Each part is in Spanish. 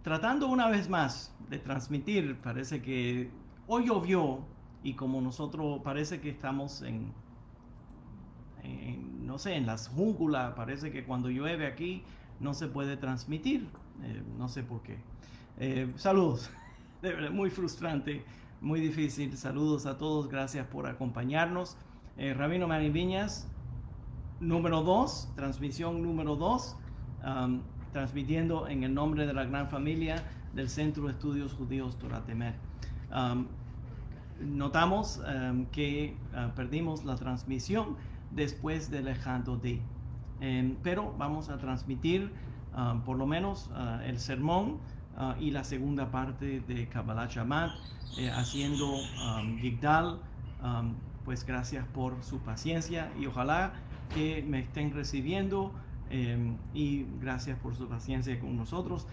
tratando una vez más de transmitir, parece que hoy llovió y como nosotros parece que estamos no sé, en las junglas, parece que cuando llueve aquí no se puede transmitir, no sé por qué. Saludos, de verdad, muy frustrante, muy difícil. Saludos a todos, gracias por acompañarnos. Rabino Manny Viñas, número 2, transmisión número 2, transmitiendo en el nombre de la gran familia del Centro de Estudios Judíos Torah Temer. Notamos que perdimos la transmisión después del Ejado D. Pero vamos a transmitir por lo menos el sermón y la segunda parte de Kabbalat Shabbat, haciendo Yigdal. Pues gracias por su paciencia y ojalá que me estén recibiendo y gracias por su paciencia con nosotros.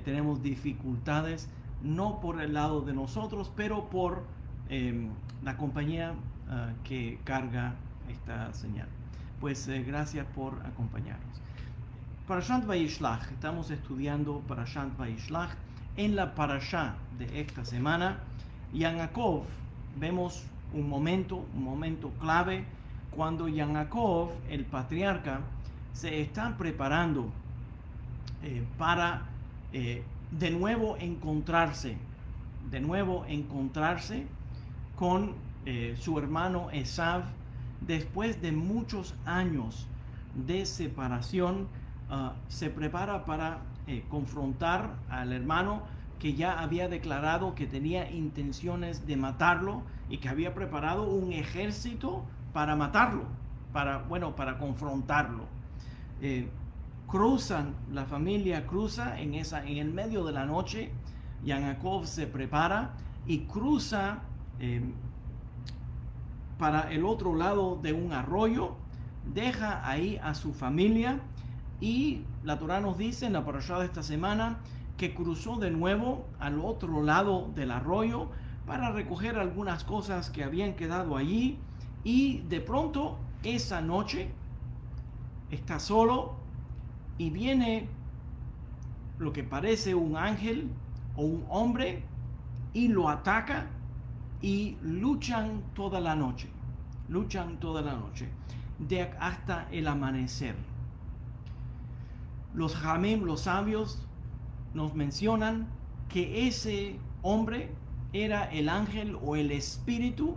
Tenemos dificultades no por el lado de nosotros, pero por la compañía que carga esta señal. Pues gracias por acompañarnos. Parashat Vayishlach, estamos estudiando Parashat Vayishlach. En la parashá de esta semana, Yaakov, vemos un momento clave cuando Yaakov, el patriarca, se está preparando para de nuevo encontrarse con su hermano Esav después de muchos años de separación. Se prepara para confrontar al hermano que ya había declarado que tenía intenciones de matarlo y que había preparado un ejército para matarlo, para confrontarlo. La familia cruza en el medio de la noche. Yaakov se prepara y cruza para el otro lado de un arroyo, deja ahí a su familia y la Torá nos dice en la parashá de esta semana que cruzó de nuevo al otro lado del arroyo para recoger algunas cosas que habían quedado allí y de pronto esa noche está solo y viene lo que parece un ángel o un hombre y lo ataca y luchan toda la noche hasta el amanecer. Los Jamim, los sabios, nos mencionan que ese hombre era el ángel o el espíritu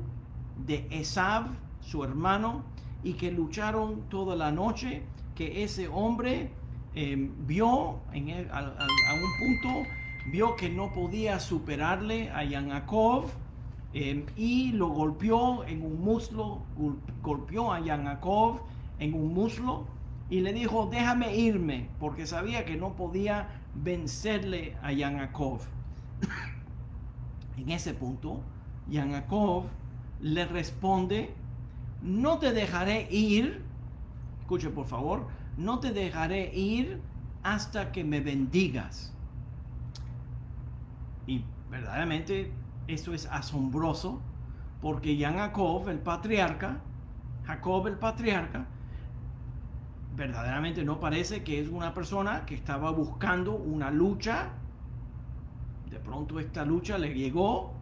de Esav, su hermano, y que lucharon toda la noche, que ese hombre vio a un punto, vio que no podía superarle a Yaakov y lo golpeó en un muslo, golpeó a Yaakov en un muslo y le dijo, déjame irme, porque sabía que no podía vencerle a Yaakov. En ese punto, Yaakov le responde, no te dejaré ir, escuche por favor, no te dejaré ir hasta que me bendigas. Y verdaderamente eso es asombroso, porque Jacob el patriarca, verdaderamente no parece que es una persona que estaba buscando una lucha. De pronto esta lucha le llegó.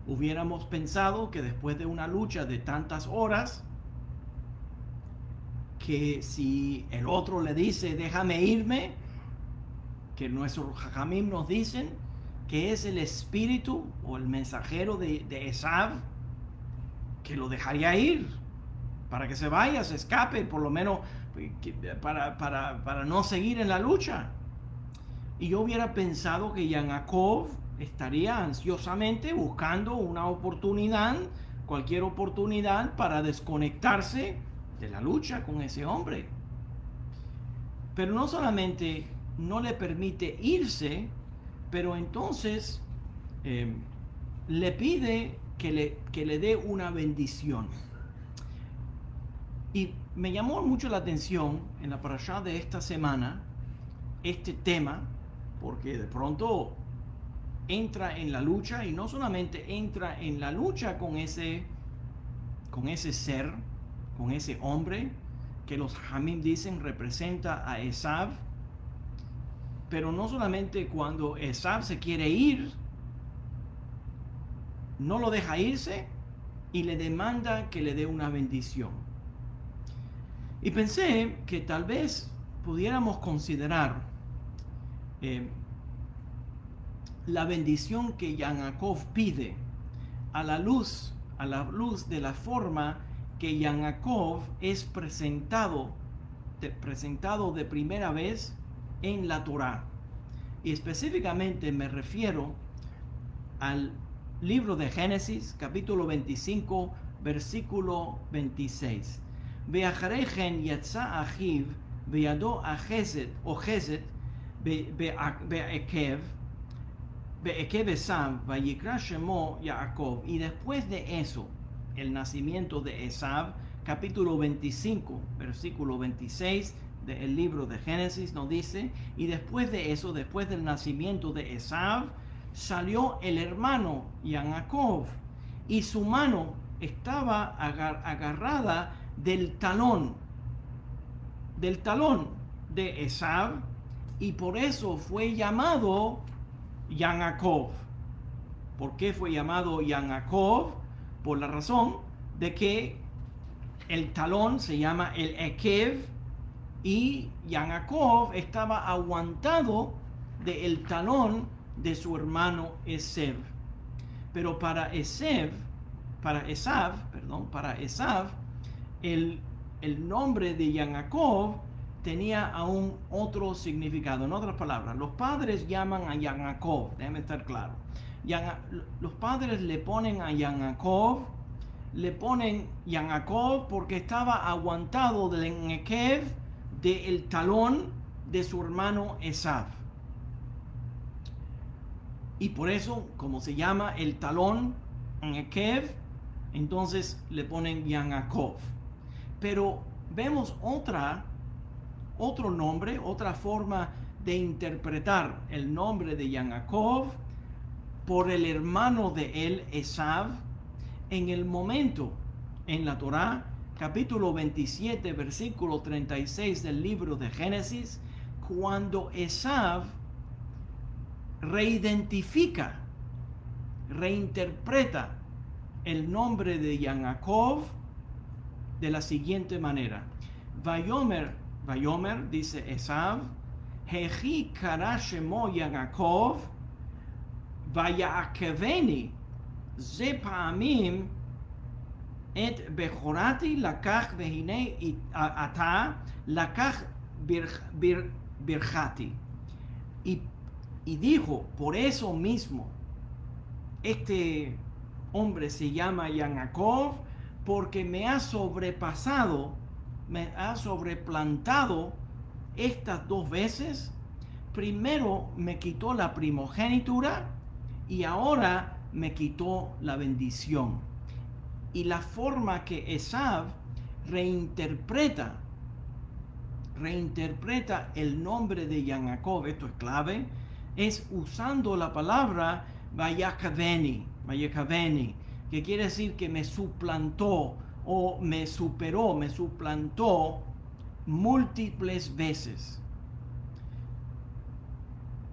Hubiéramos pensado que después de una lucha de tantas horas, que si el otro le dice déjame irme, que nuestros jajamim nos dicen que es el espíritu o el mensajero de Esav, que lo dejaría ir para que se vaya, se escape, por lo menos para no seguir en la lucha. Y yo hubiera pensado que Yaakov estaría ansiosamente buscando una oportunidad, cualquier oportunidad para desconectarse de la lucha con ese hombre. Pero no solamente no le permite irse, pero entonces le pide que le dé una bendición. Y me llamó mucho la atención en la parashá de esta semana este tema, porque de pronto entra en la lucha, y no solamente entra en la lucha con ese ser, con ese hombre que los Jamim dicen representa a Esav, pero no solamente cuando Esav se quiere ir, no lo deja irse y le demanda que le dé una bendición. Y pensé que tal vez pudiéramos considerar la bendición que Yaakov pide a la luz de la forma que Yaakov es presentado de primera vez en la Torá. Y específicamente me refiero al libro de Génesis, capítulo 25, versículo 26. ואחרי כן יצא אחיו וידו אוחזת בעקב עשיו ויקרא שמו Jacob. Y después de eso, el nacimiento de Esav, capítulo 25, versículo 26 del libro de Génesis nos dice, y después de eso, después del nacimiento de Esav, salió el hermano Jacob, y su mano estaba agarrada del talón de Esav, y por eso fue llamado Jacob. ¿Por qué fue llamado Jacob? Por la razón de que el talón se llama el Ekev, y Jacob estaba aguantado del talón de su hermano Esav. Pero para Esav, el nombre de Jacob tenía aún otro significado. En otras palabras, los padres llaman a Jacob, déjeme estar claro. Los padres le ponen a Jacob porque estaba aguantado del Ekev, del talón de su hermano Esav. Y por eso, como se llama el talón en Ekev, entonces le ponen Jacob. Pero vemos otro nombre, otra forma de interpretar el nombre de Jacob por el hermano de él, Esav, en el momento en la Torá, capítulo 27, versículo 36 del libro de Génesis, cuando Esav reinterpreta el nombre de Jacob de la siguiente manera. Vayomer, dice Esav, Hechi kara shemo Jacob, Vayakeveni, ze pa'amim et bechorati lakach vehine ata lakach birchati. Y dijo, por eso mismo, este hombre se llama Jacob, porque me ha sobreplantado estas dos veces. Primero me quitó la primogenitura y ahora me quitó la bendición. Y la forma que Esav reinterpreta el nombre de Jacob, esto es clave, es usando la palabra Vayakaveni, que quiere decir que me suplantó o me suplantó múltiples veces.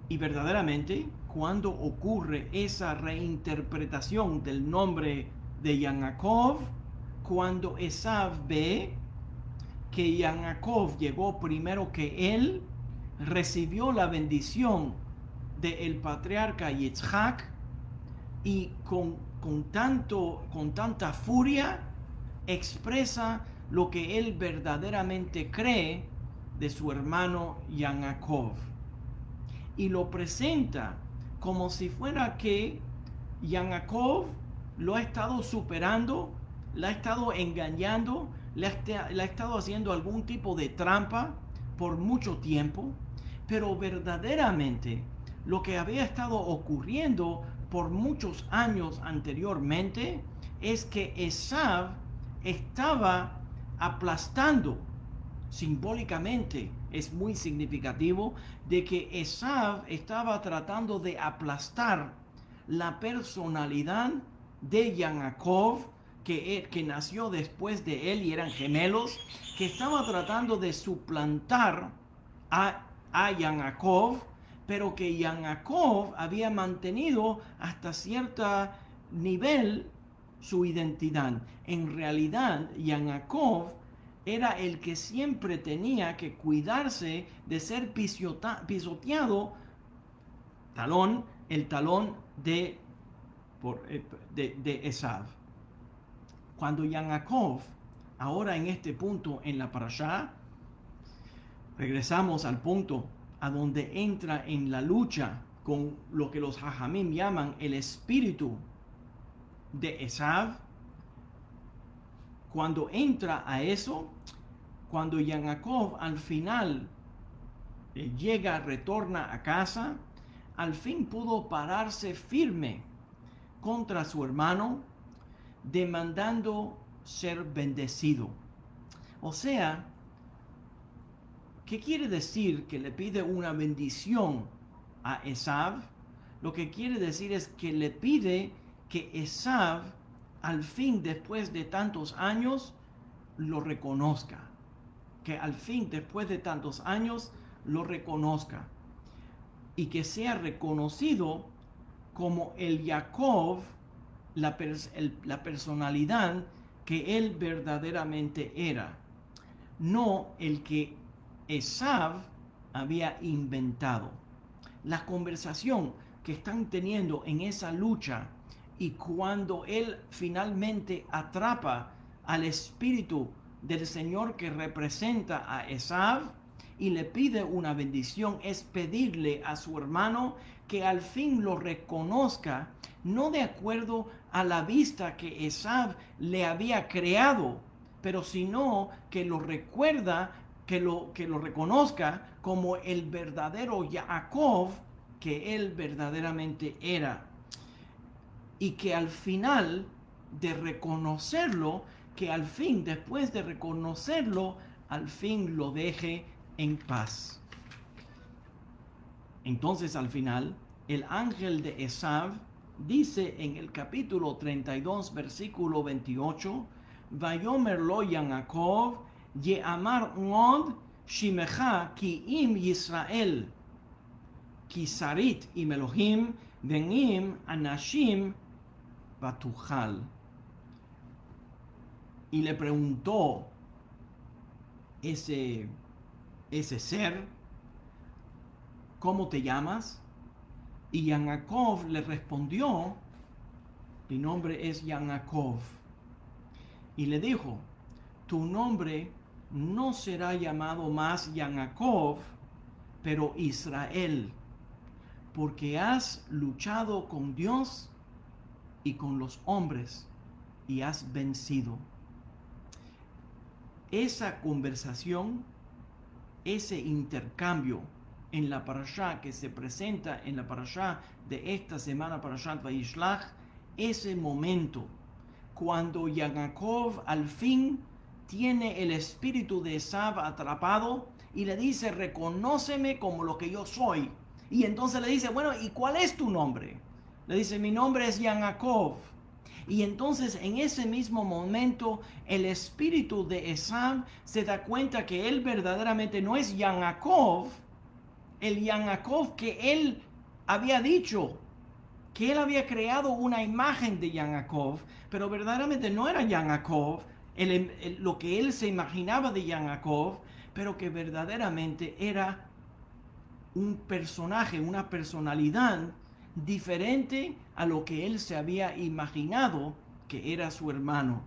Y verdaderamente, cuando ocurre esa reinterpretación del nombre de Jacob, cuando Esav ve que Jacob llegó primero que él, recibió la bendición del patriarca Yitzhak, y con tanta furia expresa lo que él verdaderamente cree de su hermano Jacob, y lo presenta como si fuera que Jacob lo ha estado superando, la ha estado engañando, le ha estado haciendo algún tipo de trampa por mucho tiempo, pero verdaderamente lo que había estado ocurriendo por muchos años anteriormente es que Esav estaba aplastando, simbólicamente es muy significativo, de que Esav estaba tratando de aplastar la personalidad de Jacob, que nació después de él y eran gemelos, que estaba tratando de suplantar a Jacob, pero que Jacob había mantenido hasta cierto nivel su identidad. En realidad, Jacob era el que siempre tenía que cuidarse de ser pisoteado, el talón de Esav. Cuando Jacob, ahora en este punto en la parashá, regresamos al punto a donde entra en la lucha con lo que los Jajamim llaman el espíritu de Esav. Cuando entra a eso, cuando Jacob al final retorna a casa, al fin pudo pararse firme contra su hermano, demandando ser bendecido. O sea, ¿qué quiere decir que le pide una bendición a Esav? Lo que quiere decir es que le pide que Esav, al fin, después de tantos años, lo reconozca. Que al fin, después de tantos años, lo reconozca. Y que sea reconocido como el Jacob, la personalidad que él verdaderamente era. No el que Esav había inventado. La conversación que están teniendo en esa lucha, y cuando él finalmente atrapa al espíritu del Señor que representa a Esav y le pide una bendición, es pedirle a su hermano que al fin lo reconozca, no de acuerdo a la vista que Esav le había creado, pero sino que lo recuerda, que lo reconozca como el verdadero Jacob que él verdaderamente era. Y que al final de reconocerlo, que al fin, después de reconocerlo, al fin lo deje en paz. Entonces al final, el ángel de Esav dice en el capítulo 32, versículo 28, Vayomer lo Jacob, Ye'amar od shimecha ki im Yisrael, ki sarit im Elohim, venim anashim batujal. Y le preguntó ese ser, ¿cómo te llamas? Y Jacob le respondió, mi nombre es Jacob. Y le dijo, tu nombre no será llamado más Jacob, pero Israel, porque has luchado con Dios y con los hombres y has vencido. Esa conversación, ese intercambio en la parashá que se presenta en la parashá de esta semana, Parashat Vayishlach, ese momento cuando Jacob al fin tiene el espíritu de Esav atrapado y le dice, reconóceme como lo que yo soy. Y entonces le dice, bueno, ¿y cuál es tu nombre? Le dice, mi nombre es Jacob. Y entonces en ese mismo momento el espíritu de Esav se da cuenta que él verdaderamente no es Jacob, el Jacob que él había dicho, que él había creado una imagen de Jacob, pero verdaderamente no era Jacob, lo que él se imaginaba de Jacob, pero que verdaderamente era un personaje, una personalidad diferente a lo que él se había imaginado que era su hermano.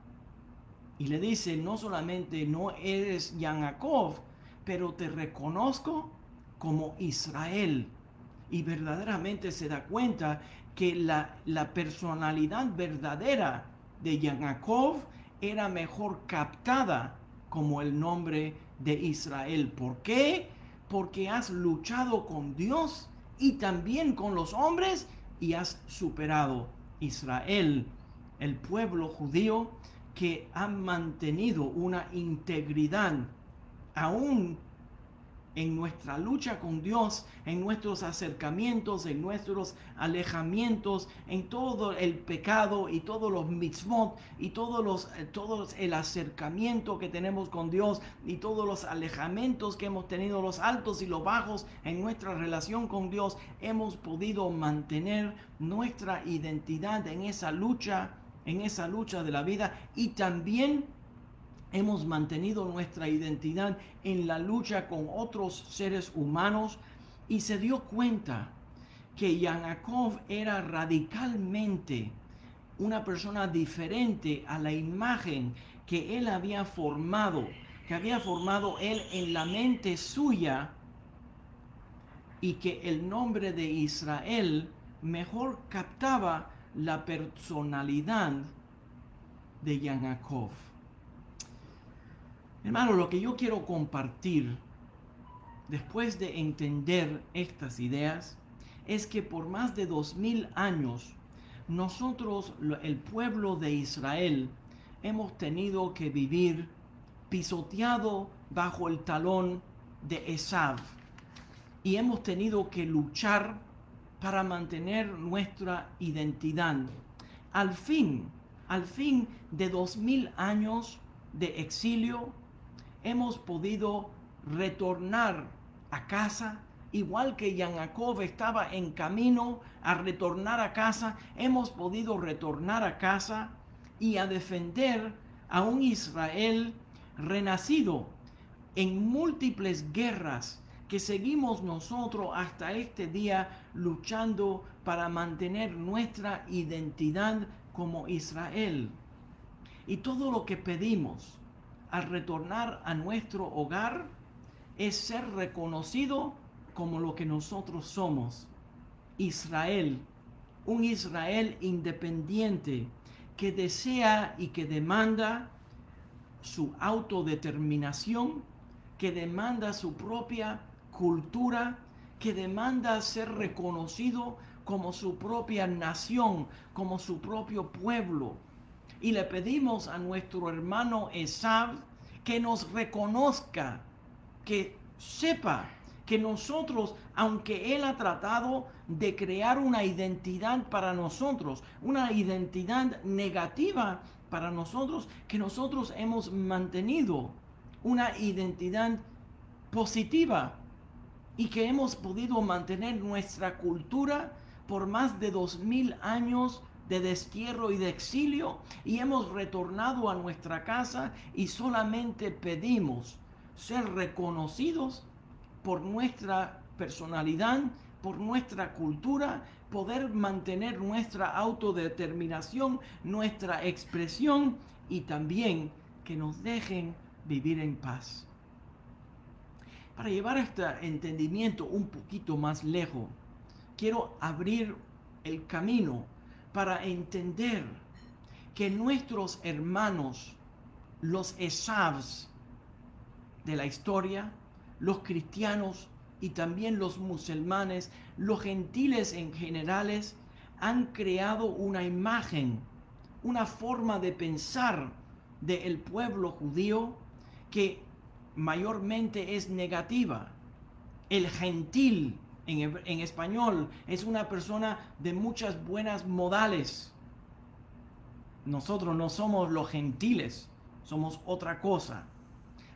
Y le dice, no solamente no eres Jacob, pero te reconozco como Israel. Y verdaderamente se da cuenta que la personalidad verdadera de Jacob era mejor captada como el nombre de Israel. ¿Por qué? Porque has luchado con Dios y también con los hombres y has superado. Israel, el pueblo judío que ha mantenido una integridad aún en nuestra lucha con Dios, en nuestros acercamientos, en nuestros alejamientos, en todo el pecado y todos los mitzvot y todos el acercamiento que tenemos con Dios y todos los alejamientos que hemos tenido, los altos y los bajos en nuestra relación con Dios, hemos podido mantener nuestra identidad en esa lucha de la vida, y también hemos mantenido nuestra identidad en la lucha con otros seres humanos, y se dio cuenta que Yaakov era radicalmente una persona diferente a la imagen que él había formado, él en la mente suya, y que el nombre de Israel mejor captaba la personalidad de Yaakov. Hermano, lo que yo quiero compartir después de entender estas ideas es que por más de 2000 años nosotros, el pueblo de Israel, hemos tenido que vivir pisoteado bajo el talón de Esav, y hemos tenido que luchar para mantener nuestra identidad. Al fin de 2000 años de exilio, hemos podido retornar a casa, igual que Jacob estaba en camino a retornar a casa. Hemos podido retornar a casa y a defender a un Israel renacido en múltiples guerras que seguimos nosotros hasta este día luchando para mantener nuestra identidad como Israel. Y todo lo que pedimos al retornar a nuestro hogar es ser reconocido como lo que nosotros somos: Israel, un Israel independiente que desea y que demanda su autodeterminación, que demanda su propia cultura, que demanda ser reconocido como su propia nación, como su propio pueblo. Y le pedimos a nuestro hermano Esav que nos reconozca, que sepa que nosotros, aunque él ha tratado de crear una identidad para nosotros, una identidad negativa para nosotros, que nosotros hemos mantenido una identidad positiva y que hemos podido mantener nuestra cultura por más de 2000 años de destierro y de exilio, y hemos retornado a nuestra casa y solamente pedimos ser reconocidos por nuestra personalidad, por nuestra cultura, poder mantener nuestra autodeterminación, nuestra expresión, y también que nos dejen vivir en paz. Para llevar este entendimiento un poquito más lejos, quiero abrir el camino para entender que nuestros hermanos, los Esavs de la historia, los cristianos y también los musulmanes, los gentiles en generales, han creado una imagen, una forma de pensar del pueblo judío que mayormente es negativa. El gentil en español es una persona de muchas buenas modales. Nosotros no somos los gentiles, somos otra cosa.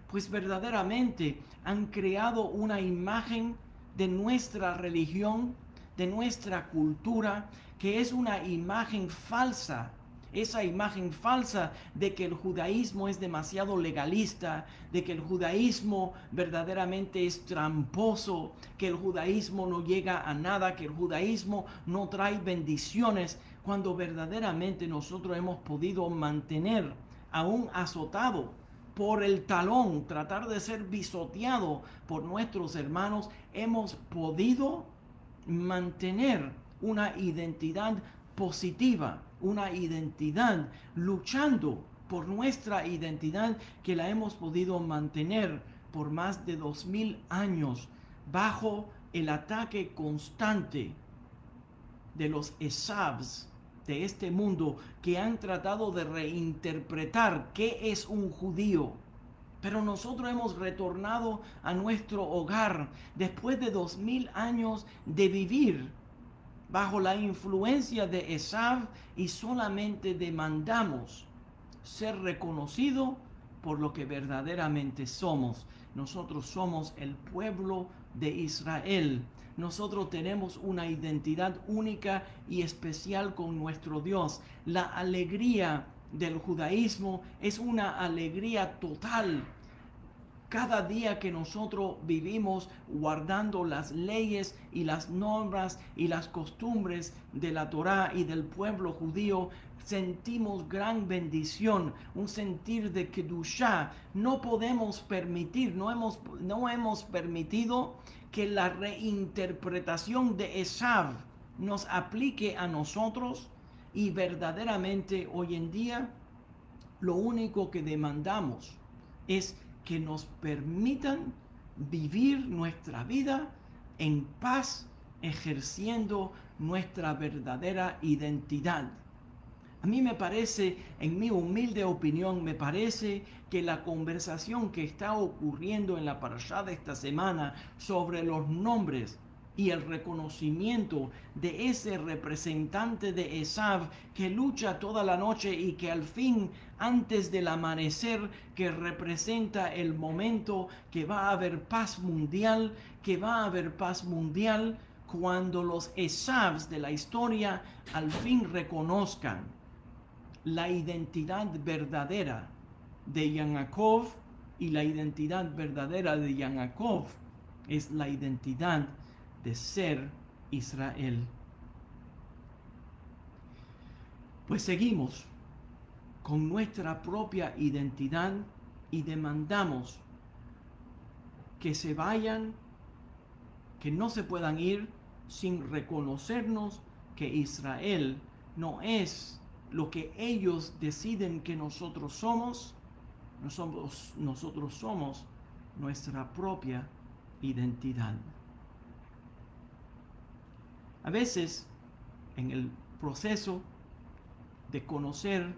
Pues verdaderamente han creado una imagen de nuestra religión, de nuestra cultura, que es una imagen falsa. Esa imagen falsa de que el judaísmo es demasiado legalista, de que el judaísmo verdaderamente es tramposo, que el judaísmo no llega a nada, que el judaísmo no trae bendiciones, cuando verdaderamente nosotros hemos podido mantener, aún azotado por el talón, tratar de ser pisoteado por nuestros hermanos, hemos podido mantener una identidad positiva, una identidad, luchando por nuestra identidad, que la hemos podido mantener por más de 2000 años bajo el ataque constante de los Esavs de este mundo, que han tratado de reinterpretar qué es un judío, Pero nosotros hemos retornado a nuestro hogar después de 2000 años de vivir bajo la influencia de Esav y solamente demandamos ser reconocido por lo que verdaderamente somos. Nosotros somos el pueblo de Israel. Nosotros tenemos una identidad única y especial con nuestro Dios. La alegría del judaísmo es una alegría total. Cada día que nosotros vivimos guardando las leyes y las normas y las costumbres de la Torá y del pueblo judío, sentimos gran bendición, un sentir de Kedushá. No podemos permitir, no hemos permitido que la reinterpretación de Esav nos aplique a nosotros, y verdaderamente hoy en día lo único que demandamos es que nos permitan vivir nuestra vida en paz, ejerciendo nuestra verdadera identidad. A mí me parece, en mi humilde opinión, me parece que la conversación que está ocurriendo en la parashá de esta semana sobre los nombres y el reconocimiento de ese representante de Esav que lucha toda la noche y que al fin, antes del amanecer, que representa el momento que va a haber paz mundial, cuando los Esavs de la historia al fin reconozcan la identidad verdadera de Yaakov, y la identidad verdadera de Yaakov es la identidad de ser Israel. Pues seguimos con nuestra propia identidad y demandamos que se vayan, que no se puedan ir sin reconocernos que Israel no es lo que ellos deciden que nosotros somos. Nosotros somos nuestra propia identidad. A veces, en el proceso de conocer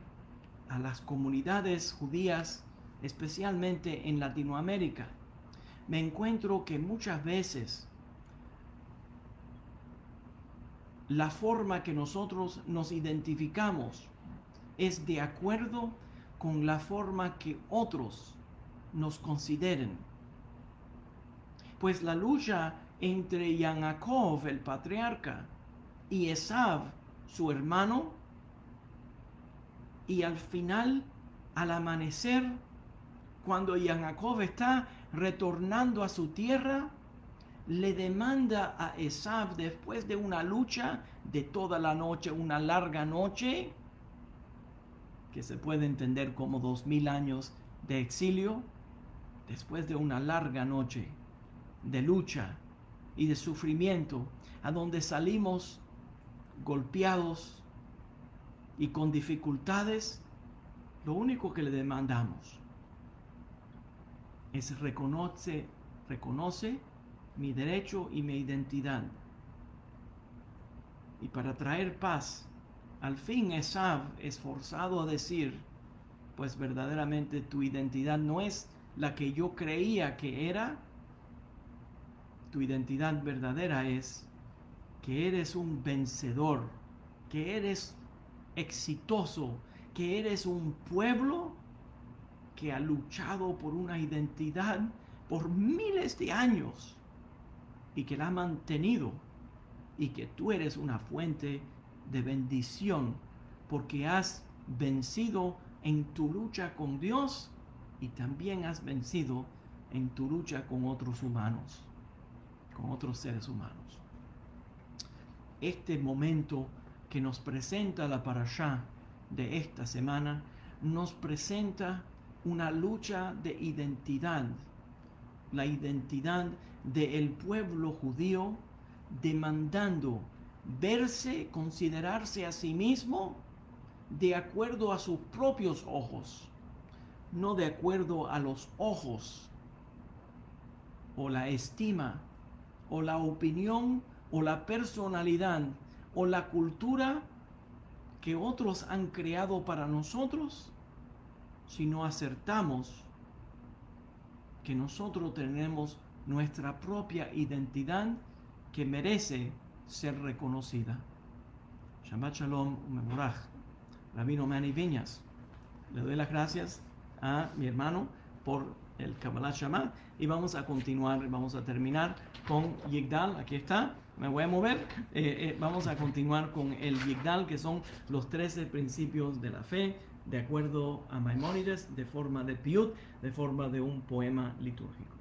a las comunidades judías, especialmente en Latinoamérica, me encuentro que muchas veces la forma que nosotros nos identificamos es de acuerdo con la forma que otros nos consideren. Pues la lucha entre Yaakov, el patriarca, y Esav, su hermano, y al final, al amanecer, cuando Yaakov está retornando a su tierra, le demanda a Esav, después de una lucha de toda la noche, una larga noche, que se puede entender como 2000 años de exilio, después de una larga noche de lucha y de sufrimiento, a donde salimos golpeados y con dificultades, lo único que le demandamos es reconoce mi derecho y mi identidad. Y para traer paz, al fin Esav es forzado a decir, pues verdaderamente tu identidad no es la que yo creía que era. Tu identidad verdadera es que eres un vencedor, que eres exitoso, que eres un pueblo que ha luchado por una identidad por miles de años y que la ha mantenido, y que tú eres una fuente de bendición porque has vencido en tu lucha con Dios y también has vencido en tu lucha con otros humanos, con otros seres humanos. Este momento que nos presenta la parashá de esta semana nos presenta una lucha de identidad, la identidad del pueblo judío demandando verse, considerarse a sí mismo de acuerdo a sus propios ojos, no de acuerdo a los ojos o la estima o la opinión o la personalidad o la cultura que otros han creado para nosotros, sino acertamos que nosotros tenemos nuestra propia identidad que merece ser reconocida. Shabbat Shalom Umevorach. Rabino Manny Viñas. Le doy las gracias a mi hermano por el Kabbalat Shama y vamos a continuar, vamos a terminar con Yigdal. Aquí está, me voy a mover. Vamos a continuar con el Yigdal, que son los 13 principios de la fe, de acuerdo a Maimónides, de forma de piyut, de forma de un poema litúrgico.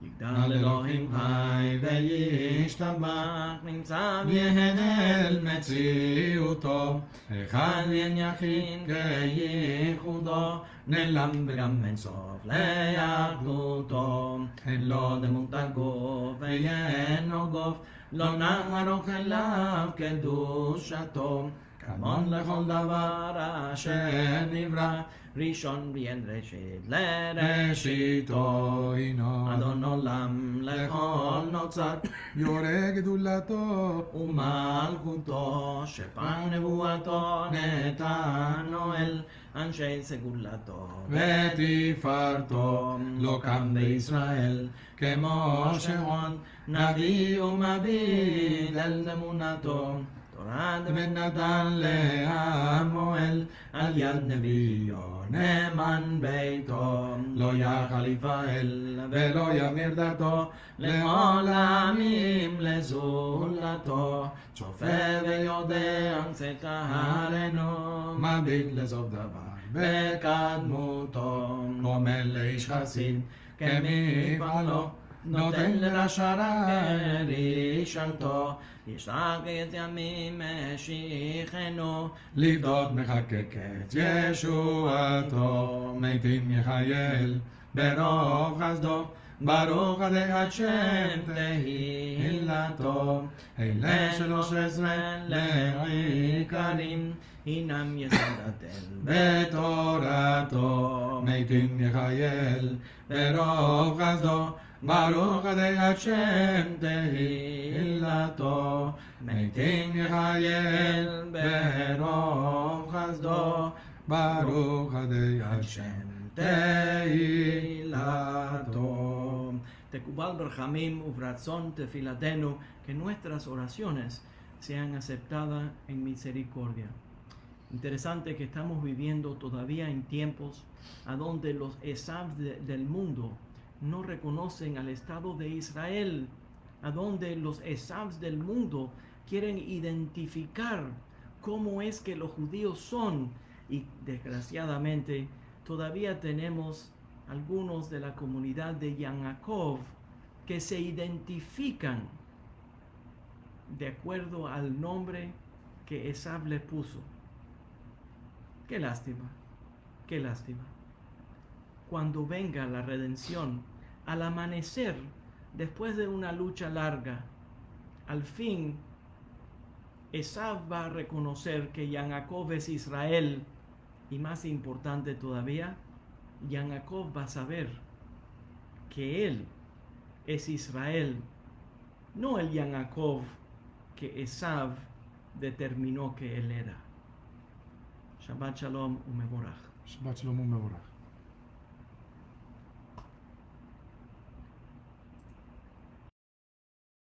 יגדל אלוהים חי וישתבח נמצא ויהנה מציאותו אחד אין יחיד כייחודו נעלם וגם אין סוף לאחדותו אין לו דמות הגוף ואינו גוף לא נערוך אליו קדושתו כמון לכל דבר אשר נברא ראשון bien ראשית לראשיתו הינו אדון עולם לכל נוצר יורה גדולתו ומלכותו שפע נבואתו נתנו אל אנשי סגולתו ותפארתו לא קם בישראל כמו שעון נביא ומביא אל אמונתו תורת ונתן לעמואל על יד נביאו נאמן ביתו לא יחליף האל ולא ימיר דתו לעולמים לזולתו צופה ויודע שכרנו מביט לסוף דבר בקדמותו אומר לאיש חסיד כמפעלו נותן לרשע כרישתו ישחק את ימים משיחנו לבדוק מחקקת ישועתו מתים יחייל ברוב חסדו ברוך עדי עד שם תהילתו אלה 13 לעיקרים הינם יסודתל בתורתו מתים יחייל ברוב חסדו ברוך עדי עד שם תהילתו מתים יחייל ברוב חסדו ברוך עדי עד שם תהילתו. תקובל ברחמים וברצון תפילתנו, que nuestras oraciones sean aceptadas en misericordia. Interesante que estamos viviendo todavía en tiempos a donde los Esav del mundo no reconocen al Estado de Israel, a donde los Esavs del mundo quieren identificar cómo es que los judíos son, y desgraciadamente todavía tenemos algunos de la comunidad de Yaakov que se identifican de acuerdo al nombre que Esav le puso. Qué lástima, qué lástima. Cuando venga la redención, al amanecer, después de una lucha larga, al fin, Esav va a reconocer que Yaakov es Israel, y más importante todavía, Yaakov va a saber que él es Israel, no el Yaakov que Esav determinó que él era. Shabbat Shalom Umevorach. Shabbat Shalom Umevorach.